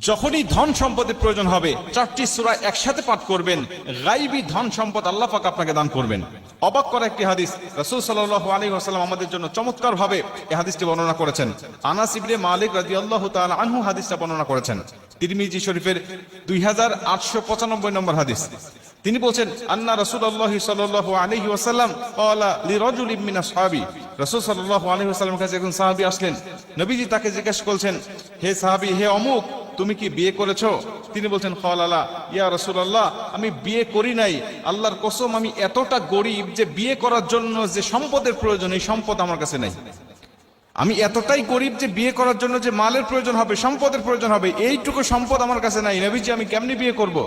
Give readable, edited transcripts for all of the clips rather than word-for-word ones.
যখনই ধন সম্পদের প্রয়োজন হবে চারটি সূরা একসাথে পাঠ করবেন, গায়বী ধন সম্পদ আল্লাহ পাক আপনাকে দান করবেন। অবাক করা একটি হাদিস, রাসূল সাল্লাল্লাহু আলাইহি ওয়াসাল্লাম আমাদের জন্য চমৎকার ভাবে এই হাদিসটি বর্ণনা করেছেন। আনাস ইবনে মালিক রাদিয়াল্লাহু তাআলা আনহু হাদিসটা বর্ণনা করেছেন, তিরমিজি শরীফের 2895 নম্বর হাদিস। তিনি বলছেন, আন্না রাসূলুল্লাহ সাল্লাল্লাহু আলাইহি ওয়াসাল্লাম ক্বালা লিরাজুলিন মিন আসহাবি, রাসূল সাল্লাল্লাহু আলাইহি ওয়াসাল্লামের কাছে একজন সাহাবী আসলেন। নবীজি তাকে জিজ্ঞাসা করছেন, হে সাহাবী, হে অমুক, তুমি কি বিয়ে করেছো? তিনি বলছেন, ক্বালা ইয়া রাসূলুল্লাহ, আমি বিয়ে করি নাই। আল্লাহর কসম, আমি এতটা গরীব যে বিয়ে করার জন্য যে সম্পদের প্রয়োজন, এই সম্পদ আমার কাছে নাই। আমি এতটাই গরীব যে বিয়ে করার জন্য যে মালের প্রয়োজন হবে, সম্পদের প্রয়োজন হবে, এইটুকু সম্পদ আমার কাছে নাই। নবীজি, আমি কেমনে বিয়ে করব?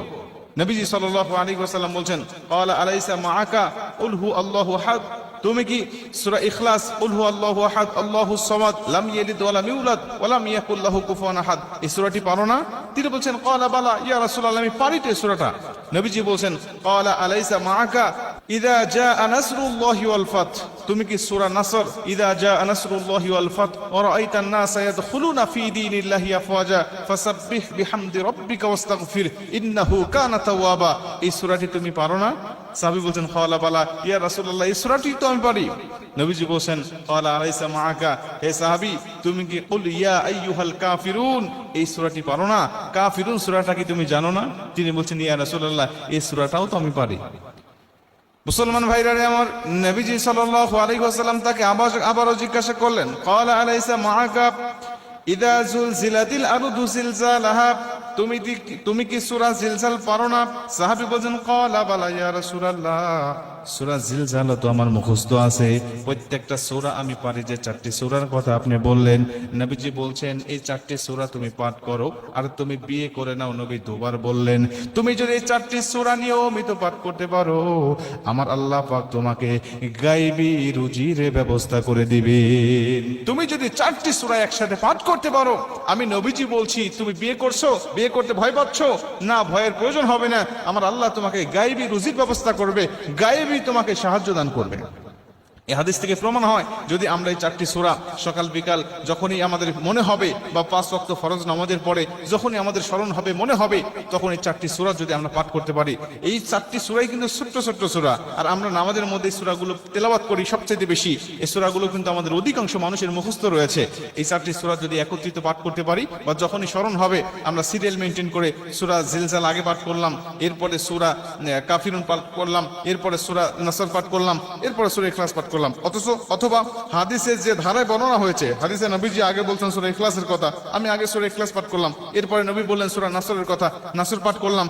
নবীজি সাল্লাল্লাহু আলাইহি ওয়াসাল্লাম বলছেন, ক্বালা আলাইসা মাআকা কুল হু আল্লাহু আহাদ, তুমি কি সূরা ইখলাস কুল হু আল্লাহু আহাদ আল্লাহুস সামাদ লাম ইয়ালিদ ওয়া লাম ইউলাদ ওয়া লাম ইয়াকুল লাহু কুফুয়ান আহাদ, এই সূরাটি পারো না? তিনি বলছেন, ক্বালা বালা ইয়া রাসূলুল্লাহ, আমি পারি তো এই সূরাটা। নবীজি বলছেন, ক্বালা আলাইসা মাআকা ইযা জাআ নাসরুল্লাহি ওয়াল ফাত, তুমি কি সূরা নাসর ইযা জাআ নাসরুল্লাহি ওয়াল ফাত ওয়া রাআইতান নাসা ইয়াদখুলুনা ফি দীনিল্লাহি আফওয়াজা ফাসাব্বিহ বিহামদি রাব্বিকা ওয়াস্তাগফির ইন্নাহু কানা তাওয়াবা, এই সূরাটি তুমি পারো না? সাহাবী বলছেন, ক্বালা বালা ইয়া রাসূলুল্লাহ, এই সূরাটি তো আমি পারি। নবীজি বলছেন, ক্বালা আলাইসা মাআকা, হে সাহাবী, তুমি কি কুল ইয়া আইয়ুহাল কাফিরুন, এই সূরাটি পারো না? কাফিরুন সূরাটা কি তুমি জানো না? তিনি বলছেন, ইয়া রাসূলুল্লাহ, এই সূরাটাও তো আমি পারি। মুসলমান ভাইরা আমার, নবীজি সাল্লাল্লাহু আলাইহি ওয়াসাল্লাম তাকে আবারও জিজ্ঞাসা করলেন, ক্বালা আলাইসা মাআকা ইযা যুলজিলাতিল আরদু জিলজালাহা, তুমি কি সূরা জিলজাল পারো না? সাহাবী বলেন, ক্বালা বালা ইয়া রাসূলুল্লাহ, সূরা জিলজাল তো আমার মুখস্থ আছে, প্রত্যেকটা সূরা আমি পারি। যে চারটি সূরার কথা আপনি বললেন, নবীজি বলছেন, এই চারটি সূরা তুমি পাঠ করো আর তুমি বিয়ে করে নাও। নবী দুবার বললেন, তুমি যদি এই চারটি সূরা নিয়মিত পাঠ করতে পারো, আমার আল্লাহ পাক তোমাকে গায়বী রুজির ব্যবস্থা করে দিবেন। তুমি যদি চারটি সূরা একসাথে পাঠ করতে পারো, আমি নবীজি বলছি, তুমি বিয়ে করছো, বিয়ে করতে ভয় পাচ্ছ না, ভয়ের প্রয়োজন হবে না। আমার আল্লাহ তোমাকে গায়বী রুজির ব্যবস্থা করবে, গায়বী তোমাকে সাহায্য দান করবে। এই হাদিস থেকে প্রমাণ হয়, যদি আমরা এই চারটি সূরা সকাল বিকাল যখনই আমাদের মনে হবে, বা 5 ওয়াক্ত ফরজ নামাজের পরে যখনই আমাদের স্মরণ হবে, মনে হবে, তখন এই চারটি সূরা যদি আমরা পাঠ করতে পারি, এই চারটি সূরাই কিন্তু ছোট্ট ছোট্ট সূরা, আর আমরা নামাজের মধ্যে এই সূরাগুলো তেলাওয়াত করি সবচেয়ে বেশি। এই সূরাগুলো কিন্তু আমাদের অধিকাংশ মানুষের মুখস্থ রয়েছে। এই চারটি সূরা যদি একত্রিত পাঠ করতে পারি, বা যখনই স্মরণ হবে, আমরা সিরিয়াল মেনটেন করে সূরা জিলজাল আগে পাঠ করলাম, এরপরে সূরা কাফিরুন পাঠ করলাম, এরপরে সূরা নাসর পাঠ করলাম, এরপরে সূরা ইখলাস পাঠ করলাম। অথবা হাদিসে যে ধারায় বর্ণনা হয়েছে, হাদিসে নবীজি আগে বলছেন সূরা ইখলাসের কথা, আমি আগে সূরা ইখলাস পাঠ করলাম, এরপরে নবী বললেন সূরা নাসরের কথা, নাসর পাঠ করলাম।